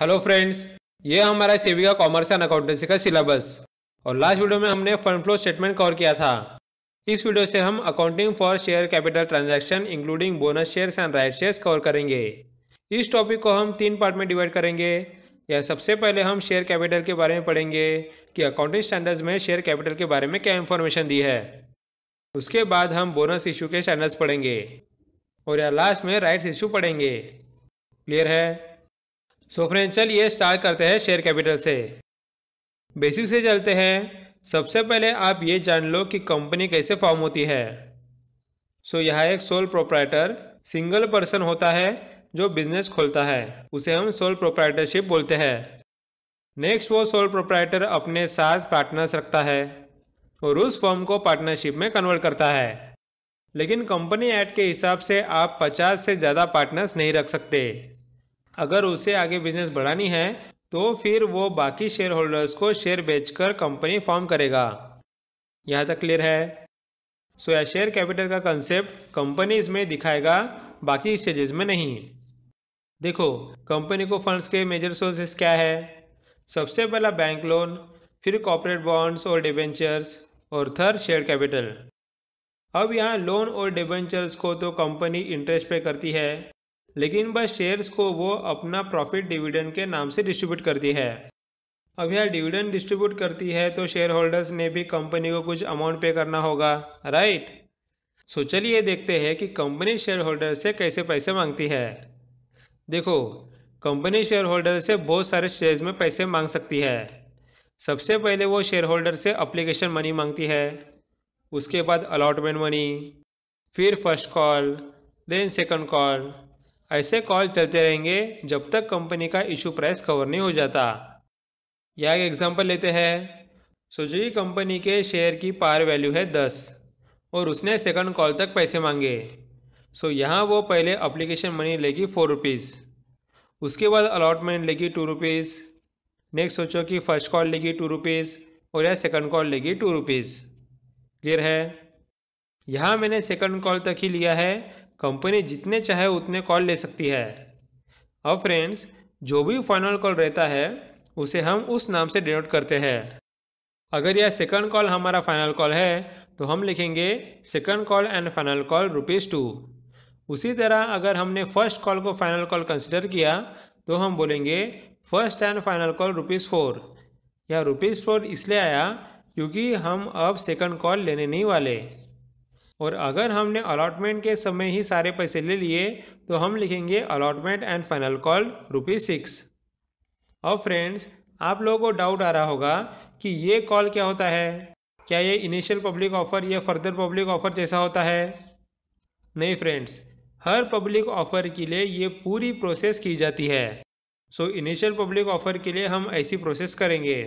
Hello friends, ये हमारा सेबी का कॉमर्स एंड अकाउंटेंसी का सिलेबस और लास्ट वीडियो में हमने फंड फ्लो स्टेटमेंट कवर किया था। इस वीडियो से हम accounting for share capital transaction including bonus shares and right shares cover करेंगे। इस टॉपिक को हम 3 पार्ट में डिवाइड करेंगे। या सबसे पहले हम शेयर कैपिटल के बारे में पढ़ेंगे कि अकाउंटिंग स्टैंडर्ड्स में शेयर कैपिटल के बारे में क्या इन्फॉर्मेशन दी है। उसके बाद हम बोनस इशू के स्टैंडर्ड्स पढ़ेंगे और या लास्ट में राइट्स इशू पढ़ेंगे। क्लियर है? सो फ्रेंड्स, चलिए स्टार्ट करते हैं शेयर कैपिटल से। बेसिक से चलते हैं। सबसे पहले आप ये जान लो कि कंपनी कैसे फॉर्म होती है। सो यहाँ एक सोल प्रोप्राइटर सिंगल पर्सन होता है जो बिजनेस खोलता है, उसे हम सोल प्रोप्राइटरशिप बोलते हैं। नेक्स्ट, वो सोल प्रोप्राइटर अपने साथ पार्टनर्स रखता है और उस फर्म को पार्टनरशिप में कन्वर्ट करता है। लेकिन कंपनी एक्ट के हिसाब से आप 50 से ज़्यादा पार्टनर्स नहीं रख सकते। अगर उसे आगे बिजनेस बढ़ानी है तो फिर वो बाकी शेयर होल्डर्स को शेयर बेचकर कंपनी फॉर्म करेगा। यहाँ तक क्लियर है? सो या शेयर कैपिटल का कंसेप्ट कंपनीज में दिखाएगा, बाकी स्टेजेस में नहीं। देखो, कंपनी को फंड्स के मेजर सोर्सेस क्या है। सबसे पहला बैंक लोन, फिर कॉर्पोरेट बॉन्ड्स और डिबेंचर्स और थर्ड शेयर कैपिटल। अब यहाँ लोन और डिबेंचर्स को तो कंपनी इंटरेस्ट पे करती है, लेकिन बस शेयर्स को वो अपना प्रॉफिट डिविडेंड के नाम से डिस्ट्रीब्यूट करती है। अब यह डिविडेंड डिस्ट्रीब्यूट करती है तो शेयर होल्डर्स ने भी कंपनी को कुछ अमाउंट पे करना होगा, राइट? सो चलिए देखते हैं कि कंपनी शेयर होल्डर से कैसे पैसे मांगती है। देखो, कंपनी शेयर होल्डर से बहुत सारे स्टेज में पैसे मांग सकती है। सबसे पहले वो शेयर होल्डर से अप्लीकेशन मनी मांगती है, उसके बाद अलॉटमेंट मनी, फिर first call, then second call. ऐसे कॉल चलते रहेंगे जब तक कंपनी का इशू प्राइस कवर नहीं हो जाता। यह एक एग्जांपल लेते हैं। सोचिए कंपनी के शेयर की पार वैल्यू है 10 और उसने सेकंड कॉल तक पैसे मांगे। सो यहाँ वो पहले अप्लीकेशन मनी लेगी 4 रुपीज़, उसके बाद अलॉटमेंट लेगी 2 रुपीज़। नेक्स्ट सोचो कि फर्स्ट कॉल लेगी 2 रुपीज़ और या सेकंड कॉल लेगी 2 रुपीज़। क्लियर है? यहाँ मैंने सेकंड कॉल तक ही लिया है। कंपनी जितने चाहे उतने कॉल ले सकती है। अब फ्रेंड्स, जो भी फाइनल कॉल रहता है उसे हम उस नाम से डिनोट करते हैं। अगर यह सेकंड कॉल हमारा फाइनल कॉल है तो हम लिखेंगे second call and final call ₹2। उसी तरह अगर हमने फर्स्ट कॉल को फाइनल कॉल कंसिडर किया तो हम बोलेंगे फर्स्ट एंड फाइनल कॉल ₹4। यह ₹4 इसलिए आया क्योंकि हम अब सेकंड कॉल लेने नहीं वाले। और अगर हमने अलॉटमेंट के समय ही सारे पैसे ले लिए तो हम लिखेंगे अलॉटमेंट एंड फाइनल कॉल ₹6। अब फ्रेंड्स, आप लोगों को डाउट आ रहा होगा कि ये कॉल क्या होता है। क्या ये इनिशियल पब्लिक ऑफर या फर्दर पब्लिक ऑफर जैसा होता है? नहीं फ्रेंड्स, हर पब्लिक ऑफर के लिए ये पूरी प्रोसेस की जाती है। सो इनिशियल पब्लिक ऑफर के लिए हम ऐसी प्रोसेस करेंगे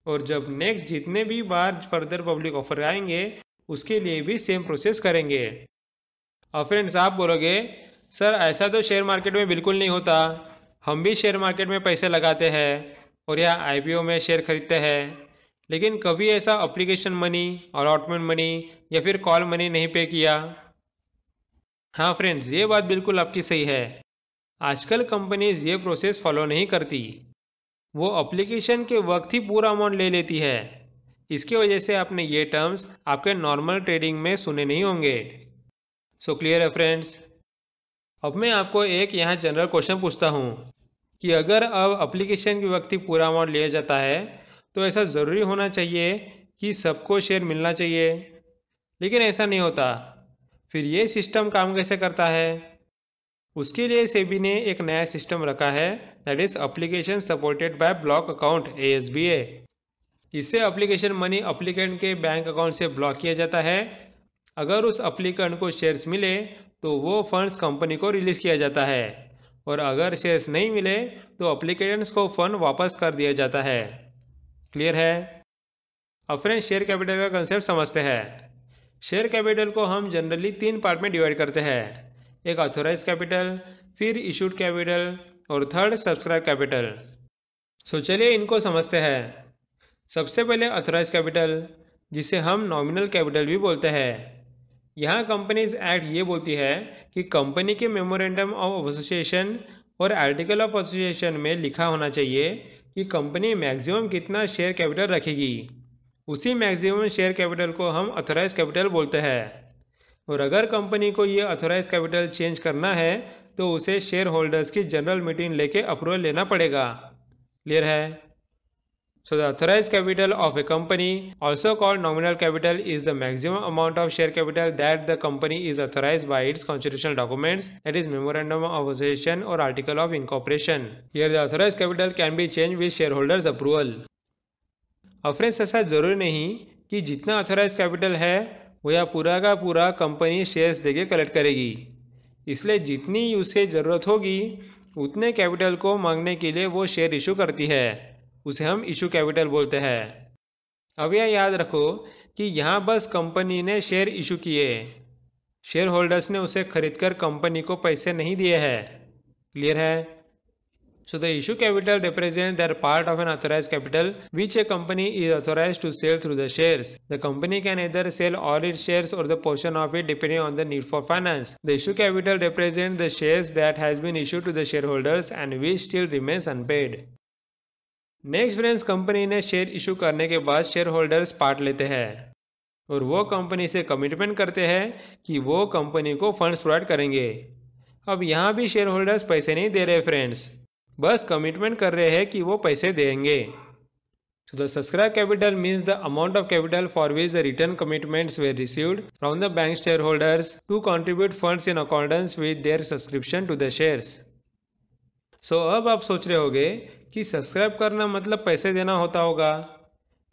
और जब नेक्स्ट जितने भी बार फर्दर पब्लिक ऑफर आएंगे उसके लिए भी सेम प्रोसेस करेंगे। अब फ्रेंड्स, आप बोलोगे सर ऐसा तो शेयर मार्केट में बिल्कुल नहीं होता। हम भी शेयर मार्केट में पैसे लगाते हैं और या आईपीओ में शेयर खरीदते हैं, लेकिन कभी ऐसा अप्लीकेशन मनी, अलॉटमेंट मनी या फिर कॉल मनी नहीं पे किया। हाँ फ्रेंड्स, ये बात बिल्कुल आपकी सही है। आजकल कंपनीज ये प्रोसेस फॉलो नहीं करती। वो अप्लीकेशन के वक्त ही पूरा अमाउंट ले लेती है। इसकी वजह से आपने ये टर्म्स आपके नॉर्मल ट्रेडिंग में सुने नहीं होंगे। सो क्लियर है फ्रेंड्स? अब मैं आपको एक यहाँ जनरल क्वेश्चन पूछता हूँ कि अगर अब एप्लीकेशन के वक्त ही पूरा अमाउंट लिया जाता है तो ऐसा ज़रूरी होना चाहिए कि सबको शेयर मिलना चाहिए, लेकिन ऐसा नहीं होता। फिर ये सिस्टम काम कैसे करता है? उसके लिए सेबी ने एक नया सिस्टम रखा है, that is application supported by block account ASBA। इससे एप्लीकेशन मनी एप्लीकेंट के बैंक अकाउंट से ब्लॉक किया जाता है। अगर उस एप्लीकेंट को शेयर्स मिले तो वो फंड्स कंपनी को रिलीज़ किया जाता है और अगर शेयर्स नहीं मिले तो एप्लीकेंट्स को फंड वापस कर दिया जाता है। क्लियर है? अब फ्रेंड्स, शेयर कैपिटल का कंसेप्ट समझते हैं। शेयर कैपिटल को हम जनरली 3 पार्ट में डिवाइड करते हैं। एक ऑथोराइज कैपिटल, फिर इशूड कैपिटल और थर्ड सब्सक्राइब कैपिटल। सो चलिए इनको समझते हैं। सबसे पहले ऑथराइज कैपिटल, जिसे हम नॉमिनल कैपिटल भी बोलते हैं। यहाँ कंपनीज एक्ट ये बोलती है कि कंपनी के मेमोरेंडम ऑफ एसोसिएशन और आर्टिकल ऑफ एसोसिएशन में लिखा होना चाहिए कि कंपनी मैक्सिमम कितना शेयर कैपिटल रखेगी। उसी मैक्सिमम शेयर कैपिटल को हम ऑथराइज कैपिटल बोलते हैं। और अगर कंपनी को ये ऑथराइज कैपिटल चेंज करना है तो उसे शेयर होल्डर्स की जनरल मीटिंग लेके अप्रूवल लेना पड़ेगा। क्लियर है? So the authorized capital of a company, also called nominal capital, is the maximum amount of share capital that the company is authorized by its constitutional documents, that is memorandum of association or article of incorporation. Here the authorized capital can be changed with shareholders approval. अब friends, ऐसा ज़रूरी नहीं कि जितना authorise capital है वो या पूरा का पूरा कंपनी शेयर्स देके कलेक्ट करेगी। इसलिए जितनी उसे ज़रूरत होगी उतने कैपिटल को मांगने के लिए वो शेयर इशू करती है, उसे हम इशू कैपिटल बोलते हैं। अब यह याद रखो कि यहाँ बस कंपनी ने शेयर इशू किए, शेयर होल्डर्स ने उसे खरीदकर कंपनी को पैसे नहीं दिए हैं। क्लियर है? So the issue capital represents that part of an authorized capital which a company is authorized to sell through the shares. The company can either sell all its shares or the portion of it depending on the need for finance. The issue capital represents the shares that has been issued to the shareholders and which still remains unpaid. Next friends, company ने share issue करने के बाद share holders part लेते हैं और वो company से commitment करते हैं कि वो कंपनी को फंड्स प्रोवाइड करेंगे। अब यहाँ भी शेयर होल्डर्स पैसे नहीं दे रहे फ्रेंड्स, बस कमिटमेंट कर रहे हैं कि वो पैसे देंगे। So the subscribed capital means the amount of capital for which the written commitments were received from the bank shareholders to contribute funds in accordance with their subscription to the shares. So अब आप सोच रहे होंगे कि subscribe करना मतलब पैसे देना होता होगा,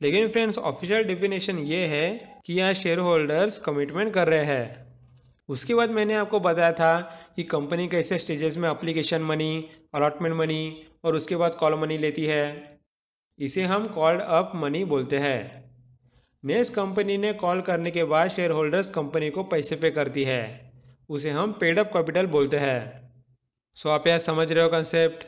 लेकिन फ्रेंड्स ऑफिशियल डेफिनेशन ये है कि यहाँ शेयर होल्डर्स कमिटमेंट कर रहे हैं। उसके बाद मैंने आपको बताया था कि कंपनी कैसे स्टेजेस में एप्लीकेशन मनी, अलॉटमेंट मनी और उसके बाद कॉल मनी लेती है। इसे हम कॉल्ड अप मनी बोलते हैं। नेक्स्ट, कंपनी ने कॉल करने के बाद शेयर होल्डर्स कंपनी को पैसे पे करती है, उसे हम पेड अप कैपिटल बोलते हैं। सो आप यहाँ समझ रहे हो concept?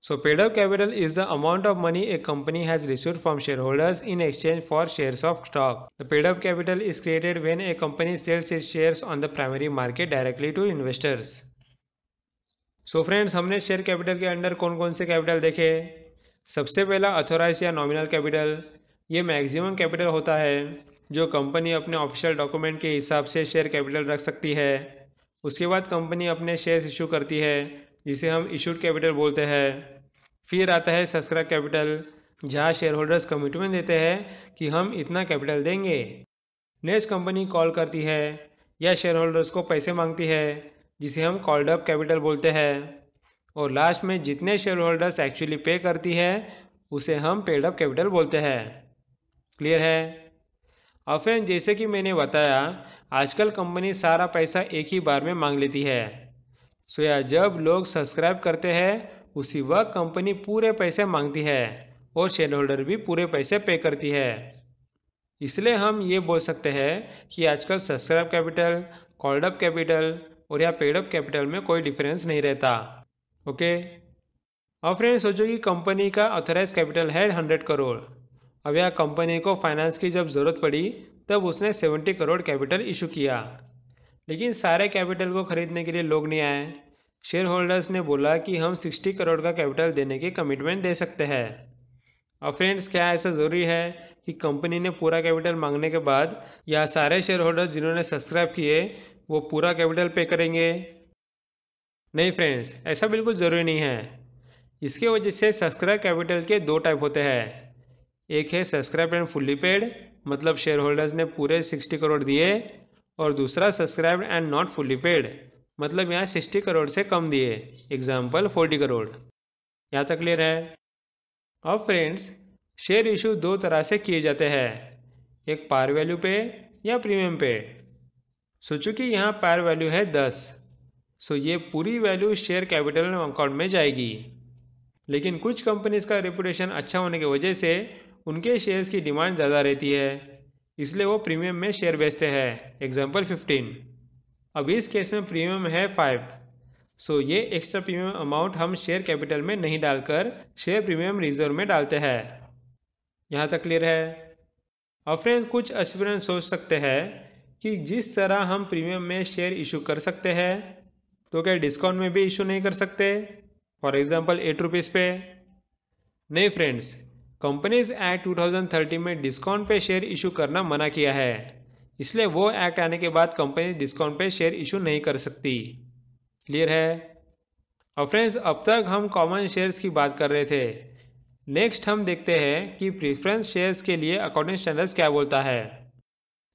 So paid up capital is the amount of money a company has received from shareholders in exchange for shares of stock. The paid up capital is created when a company sells its shares on the primary market directly to investors. So friends, हमने share capital के under कौन कौन से capital देखे? सबसे पहला authorise या nominal capital. ये मैक्सिमम कैपिटल होता है जो कंपनी अपने ऑफिशियल डॉक्यूमेंट के हिसाब से शेयर कैपिटल रख सकती है। उसके बाद कंपनी अपने शेयर्स इशू करती है जिसे हम इशूड कैपिटल बोलते हैं। फिर आता है सब्सक्राइब कैपिटल, जहाँ शेयर होल्डर्स कमिटमेंट देते हैं कि हम इतना कैपिटल देंगे। नेक्स्ट, कंपनी कॉल करती है या शेयर होल्डर्स को पैसे मांगती है जिसे हम कॉल्ड अप कैपिटल बोलते हैं। और लास्ट में जितने शेयर होल्डर्स एक्चुअली पे करती है उसे हम पेड अप कैपिटल बोलते हैं। क्लियर है? और फ्रेंड, जैसे कि मैंने बताया, आजकल कंपनी सारा पैसा एक ही बार में मांग लेती है। सो या जब लोग सब्सक्राइब करते हैं उसी वक्त कंपनी पूरे पैसे मांगती है और शेयर होल्डर भी पूरे पैसे पे करती है। इसलिए हम ये बोल सकते हैं कि आजकल subscribe capital, called up capital और या पेड अप कैपिटल में कोई डिफरेंस नहीं रहता। ओके। अब फ्रेंड्स, सोचो कि कंपनी का ऑथराइज कैपिटल है 100 करोड़। अब यह कंपनी को फाइनेंस की जब ज़रूरत पड़ी तब उसने 70 करोड़ कैपिटल इशू किया, लेकिन सारे कैपिटल को खरीदने के लिए लोग नहीं आए। शेयर होल्डर्स ने बोला कि हम 60 करोड़ का कैपिटल देने के कमिटमेंट दे सकते हैं। अब फ्रेंड्स, क्या ऐसा ज़रूरी है कि कंपनी ने पूरा कैपिटल मांगने के बाद या सारे शेयर होल्डर्स जिन्होंने सब्सक्राइब किए वो पूरा कैपिटल पे करेंगे? नहीं फ्रेंड्स, ऐसा बिल्कुल ज़रूरी नहीं है। इसके वजह से सब्सक्राइब कैपिटल के दो टाइप होते हैं। एक है सब्सक्राइब एंड फुल्ली पेड, मतलब शेयर होल्डर्स ने पूरे 60 करोड़ दिए, और दूसरा subscribe and not fully paid, मतलब यहाँ 60 करोड़ से कम दिए, एग्जाम्पल 40 करोड़। यहाँ तक क्लियर है? अब फ्रेंड्स, शेयर इशू दो तरह से किए जाते हैं, एक पार वैल्यू पे या प्रीमियम पे। सोचो कि यहाँ पार वैल्यू है 10, सो ये पूरी वैल्यू शेयर कैपिटल अकाउंट में जाएगी। लेकिन कुछ कंपनीज का रेपुटेशन अच्छा होने की वजह से उनके शेयर्स की डिमांड ज़्यादा रहती है, इसलिए वो प्रीमियम में शेयर बेचते हैं, एग्जाम्पल 15। अब इस केस में प्रीमियम है 5, सो ये एक्स्ट्रा प्रीमियम अमाउंट हम शेयर कैपिटल में नहीं डालकर शेयर प्रीमियम रिजर्व में डालते हैं। यहाँ तक क्लियर है? अब फ्रेंड्स, कुछ एस्पिरेंट्स सोच सकते हैं कि जिस तरह हम प्रीमियम में शेयर इशू कर सकते हैं तो क्या डिस्काउंट में भी इशू नहीं कर सकते? फॉर एग्जांपल 8 रुपीज़ पे। नहीं फ्रेंड्स, कंपनीज एक्ट 2030 में डिस्काउंट पे शेयर इशू करना मना किया है, इसलिए वो एक्ट आने के बाद कंपनी डिस्काउंट पे शेयर इशू नहीं कर सकती। क्लियर है? और फ्रेंड्स, अब तक हम कॉमन शेयर्स की बात कर रहे थे। नेक्स्ट हम देखते हैं कि प्रीफरेंस शेयर्स के लिए अकाउंटिंग स्टैंडर्ड्स क्या बोलता है।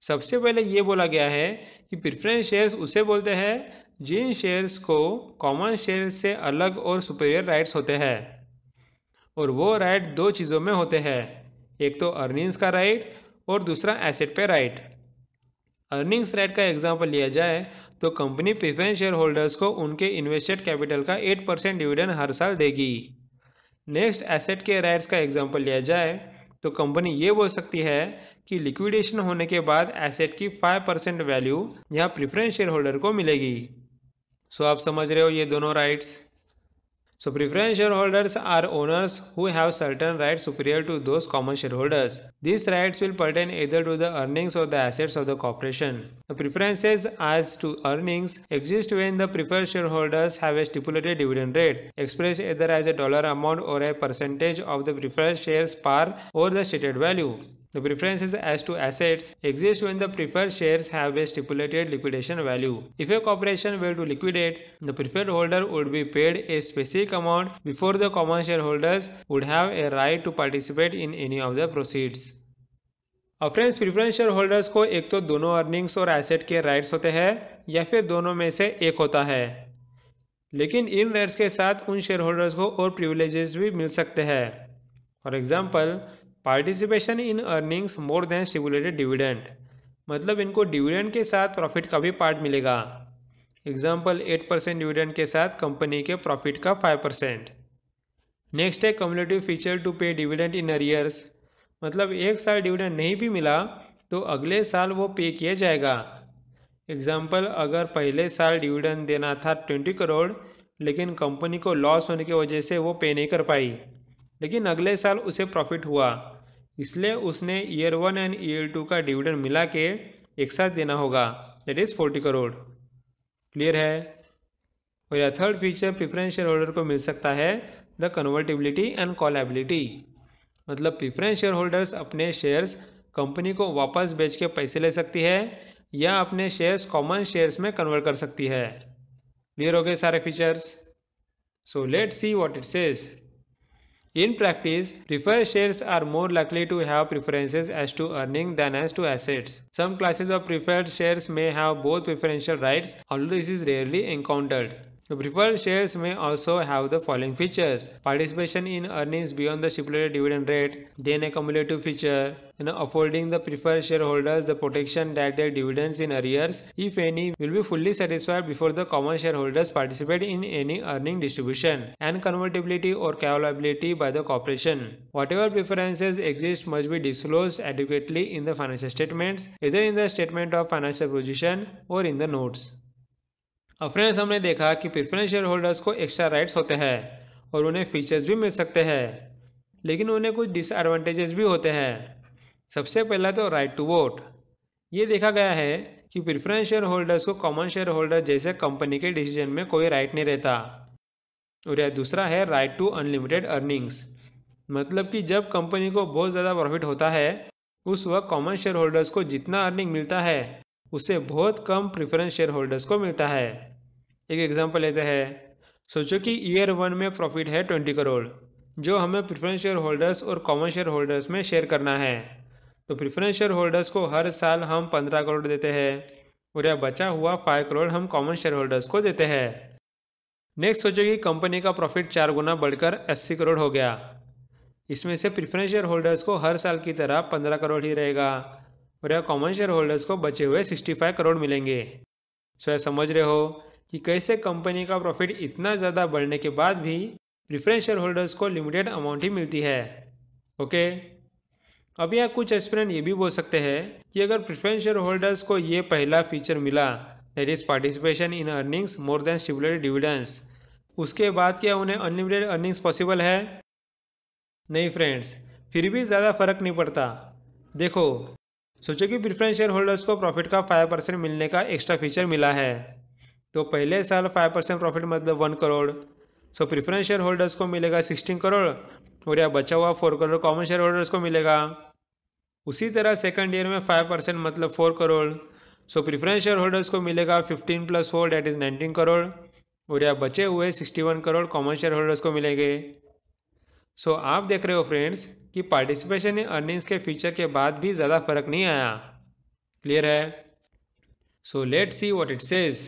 सबसे पहले ये बोला गया है कि प्रीफरेंस शेयर्स उसे बोलते हैं जिन शेयर्स को कॉमन शेयर्स से अलग और सुपीरियर राइट्स होते हैं, और वो राइट दो चीज़ों में होते हैं, एक तो अर्निंग्स का राइट और दूसरा एसेट पे राइट। अर्निंग्स राइट का एग्जांपल लिया जाए तो कंपनी प्रीफरेंस शेयर होल्डर्स को उनके इन्वेस्टेड कैपिटल का 8% डिविडेंड हर साल देगी। नेक्स्ट, एसेट के राइट्स का एग्जांपल लिया जाए तो कंपनी ये बोल सकती है कि लिक्विडेशन होने के बाद एसेट की 5% वैल्यू यहाँ प्रीफरेंस शेयर होल्डर को मिलेगी। सो आप समझ रहे हो ये दोनों rights. So preference shareholders are owners who have certain rights superior to those common shareholders. These rights will pertain either to the earnings or the assets of the corporation. The preferences as to earnings exist when the preferred shareholders have a stipulated dividend rate, expressed either as a dollar amount or a percentage of the preferred shares par or the stated value. The preferences as to assets exist when the preferred shares have a stipulated liquidation value. If a corporation were to liquidate, the preferred holder would be paid a specific amount before the common shareholders would have a right to participate in any of the proceeds. अब friends, preference share holders को एक तो दोनों earnings और asset के rights होते हैं या फिर दोनों में से एक होता है, लेकिन इन राइट्स के साथ उन शेयर होल्डर्स को और प्रिविलेजेस भी मिल सकते हैं। For example, participation in earnings more than stipulated dividend, मतलब इनको डिविडेंड के साथ प्रॉफिट का भी पार्ट मिलेगा। एग्जाम्पल, 8% डिविडेंड के साथ कंपनी के प्रॉफिट का 5%। नेक्स्ट है कम्युलेटिव फीचर टू पे डिविडेंड इन अरियर्स, मतलब एक साल डिविडेंड नहीं भी मिला तो अगले साल वो पे किया जाएगा। एग्जाम्पल, अगर पहले साल डिविडेंड देना था 20 करोड़, लेकिन कंपनी को लॉस होने की वजह से वो पे नहीं कर पाई, लेकिन अगले साल उसे प्रॉफिट हुआ, इसलिए उसने ईयर 1 एंड ईयर 2 का डिविडेंड मिला के एक साथ देना होगा, दैट इज़ 40 करोड़। क्लियर है? और यह third feature preference share holder को मिल सकता है, द कन्वर्टिबिलिटी एंड कॉलेबिलिटी, मतलब प्रीफरेंस शेयर होल्डर्स अपने शेयर्स कंपनी को वापस बेच के पैसे ले सकती है या अपने शेयर्स कॉमन शेयर्स में कन्वर्ट कर सकती है। क्लियर हो गए सारे features? So let's see what it says. In practice, preferred shares are more likely to have preferences as to earning than as to assets. Some classes of preferred shares may have both preferential rights, although this is rarely encountered. The preferred shares may also have the following features: participation in earnings beyond the stipulated dividend rate, then a cumulative feature, affording the preferred shareholders the protection that their dividends in arrears, if any, will be fully satisfied before the common shareholders participate in any earning distribution, and convertibility or callability by the corporation. Whatever preferences exist must be disclosed adequately in the financial statements, either in the statement of financial position or in the notes. अब friends, हमने देखा कि preference share holders को extra rights होते हैं और उन्हें features भी मिल सकते हैं, लेकिन उन्हें कुछ डिसएडवांटेजेस भी होते हैं। सबसे पहला तो राइट टू वोट। ये देखा गया है कि प्रीफरेंस शेयर होल्डर्स को कॉमन शेयर होल्डर जैसे कंपनी के डिसीजन में कोई राइट नहीं रहता। और यह दूसरा है राइट टू अनलिमिटेड अर्निंग्स, मतलब कि जब कंपनी को बहुत ज़्यादा प्रॉफिट होता है उस वक्त कॉमन शेयर होल्डर्स को जितना अर्निंग मिलता है उससे बहुत कम प्रीफरेंस शेयर होल्डर्स को मिलता है। एक एग्जांपल लेते हैं। सोचो कि ईयर 1 में प्रॉफिट है 20 करोड़, जो हमें प्रीफरेंस शेयर होल्डर्स और कॉमन शेयर होल्डर्स में शेयर करना है। तो प्रीफरेंस शेयर होल्डर्स को हर साल हम 15 करोड़ देते हैं और यह बचा हुआ 5 करोड़ हम कॉमन शेयर होल्डर्स को देते हैं। नेक्स्ट सोचो कि कंपनी का प्रॉफिट 4 गुना बढ़कर 80 करोड़ हो गया। इसमें से प्रीफरेंस शेयर होल्डर्स को हर साल की तरह 15 करोड़ ही रहेगा और यह कॉमन शेयर होल्डर्स को बचे हुए 65 करोड़ मिलेंगे। सो समझ रहे हो कि कैसे कंपनी का प्रॉफिट इतना ज़्यादा बढ़ने के बाद भी प्रीफरेंस शेयर होल्डर्स को लिमिटेड अमाउंट ही मिलती है। ओके, अब यहाँ कुछ एस्पिरेंट ये भी बोल सकते हैं कि अगर प्रीफरेंस शेयर होल्डर्स को ये पहला फीचर मिला, that is participation in earnings more than stipulated dividends, उसके बाद क्या उन्हें अनलिमिटेड अर्निंग्स पॉसिबल है? नहीं फ्रेंड्स, फिर भी ज़्यादा फर्क नहीं पड़ता। देखो, सोचो कि प्रीफरेंस शेयर होल्डर्स को प्रॉफिट का 5% मिलने का एक्स्ट्रा फीचर मिला है, तो पहले साल 5% प्रॉफिट मतलब 1 करोड़, सो प्रिफरेंस शेयर होल्डर्स को मिलेगा 16 करोड़ और यह बचा हुआ 4 करोड़ कॉमन शेयर होल्डर्स को मिलेगा। उसी तरह सेकंड ईयर में 5% मतलब 4 करोड़। सो प्रिफरेंस शेयर होल्डर्स को मिलेगा 15 + 4 दैट इज़ 19 करोड़ और यह बचे हुए 61 करोड़ कॉमन शेयर होल्डर्स को मिलेंगे। सो आप देख रहे हो फ्रेंड्स कि पार्टिसिपेशन इन अर्निंग्स के फीचर के बाद भी ज़्यादा फर्क नहीं आया। क्लियर है? So let's see what it says.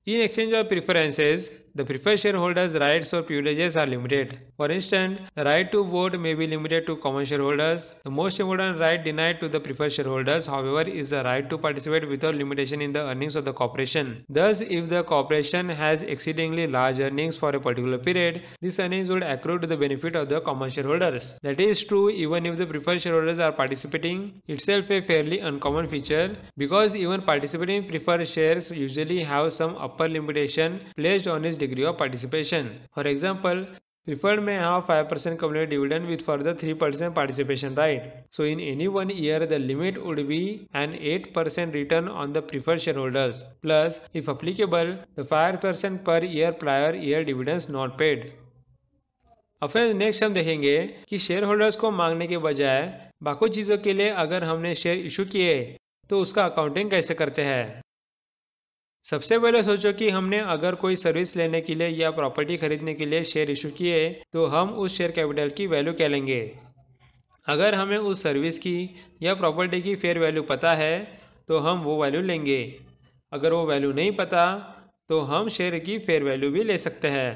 In exchange of preferences, the preferred shareholders' rights or privileges are limited. For instance, the right to vote may be limited to common shareholders. The most important right denied to the preferred shareholders, however, is the right to participate without limitation in the earnings of the corporation. Thus, if the corporation has exceedingly large earnings for a particular period, these earnings would accrue to the benefit of the common shareholders. That is true even if the preferred shareholders are participating, itself a fairly uncommon feature, because even participating preferred shares usually have some upper limitation placed on its degree of participation. For example, preferred may have 5% cumulative dividend with further 3% participation right. So in any one year, the limit would be an 8% return on the preferred shareholders, plus, if applicable, the 5% per year prior year dividends not paid. अब फिर next हम देखेंगे कि share holders को मांगने के बजाय बाकी चीज़ों के लिए अगर हमने शेयर इशू किए तो उसका अकाउंटिंग कैसे करते हैं। सबसे पहले सोचो कि हमने अगर कोई सर्विस लेने के लिए या प्रॉपर्टी खरीदने के लिए शेयर इशू किए तो हम उस शेयर कैपिटल की वैल्यू क्या लेंगे। अगर हमें उस सर्विस की या प्रॉपर्टी की फेयर वैल्यू पता है तो हम वो वैल्यू लेंगे। अगर वो वैल्यू नहीं पता तो हम शेयर की फेयर वैल्यू भी ले सकते हैं।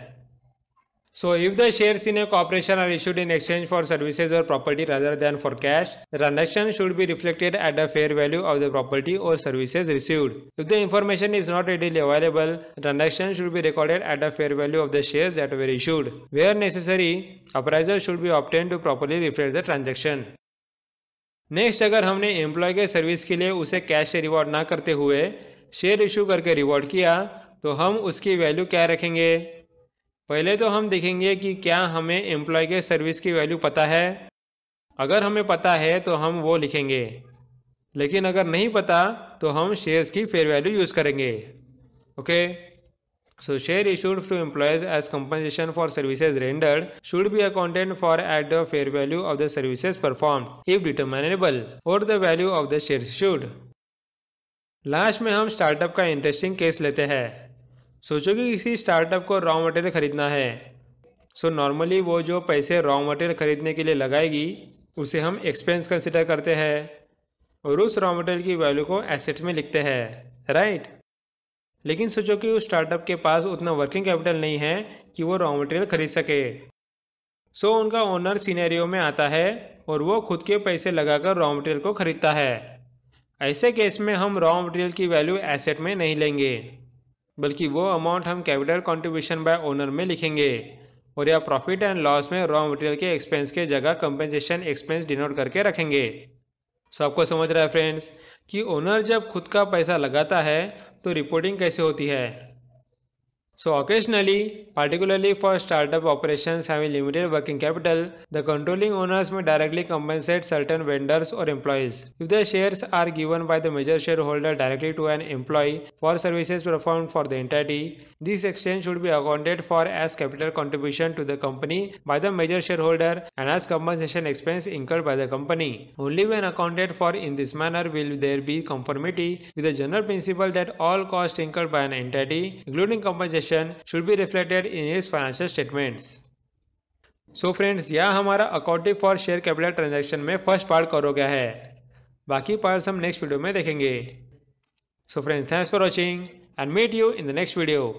So if the shares in a corporation are issued in exchange for services or property rather than for cash, the transaction should be reflected at the fair value of the property or services received. If the information is not readily available, the transaction should be recorded at the fair value of the shares that were issued. Where necessary, appraisal should be obtained to properly reflect the transaction. Next, अगर हमने employ के service के लिए उसे cash से reward ना करते हुए शेयर इशू करके रिवॉर्ड किया तो हम उसकी वैल्यू क्या रखेंगे। पहले तो हम देखेंगे कि क्या हमें एम्प्लॉय के सर्विस की वैल्यू पता है। अगर हमें पता है तो हम वो लिखेंगे, लेकिन अगर नहीं पता तो हम शेयर्स की फेयर वैल्यू यूज़ करेंगे। Okay, so share issued to employees as compensation for services rendered should be accounted for at the fair value of the services performed if determinable और the value of the shares issued. Last में हम startup का interesting case लेते हैं। सोचो कि किसी startup को रॉ मटेरियल खरीदना है। सो नॉर्मली वो जो पैसे रॉ मटेरियल खरीदने के लिए लगाएगी उसे हम एक्सपेंस कंसिडर करते हैं और उस रॉ मटेरियल की वैल्यू को एसेट में लिखते हैं, राइट। लेकिन सोचो कि उस स्टार्टअप के पास उतना वर्किंग कैपिटल नहीं है कि वो रॉ मटेरियल खरीद सके। सो उनका ओनर सिनेरियो में आता है और वो खुद के पैसे लगाकर रॉ मटेरियल को खरीदता है। ऐसे केस में हम रॉ मटेरियल की वैल्यू एसेट में नहीं लेंगे, बल्कि वो अमाउंट हम कैपिटल कंट्रीब्यूशन बाय ओनर में लिखेंगे और या प्रॉफिट एंड लॉस में रॉ मटेरियल के एक्सपेंस के जगह कंपेंसेशन एक्सपेंस डिनोट करके रखेंगे। सो आपको समझ रहा है फ्रेंड्स कि ओनर जब खुद का पैसा लगाता है तो रिपोर्टिंग कैसे होती है। So occasionally, particularly for startup operations having limited working capital, the controlling owners may directly compensate certain vendors or employees. If the shares are given by the major shareholder directly to an employee for services performed for the entity, this exchange should be accounted for as capital contribution to the company by the major shareholder and as compensation expense incurred by the company. Only when accounted for in this manner will there be conformity with the general principle that all costs incurred by an entity, including compensation, should be reflected in its financial statements. So friends, यह हमारा accounting for share capital transaction में first part cover हो गया है। बाकी parts हम next video में देखेंगे। So friends, thanks for watching and meet you in the next video.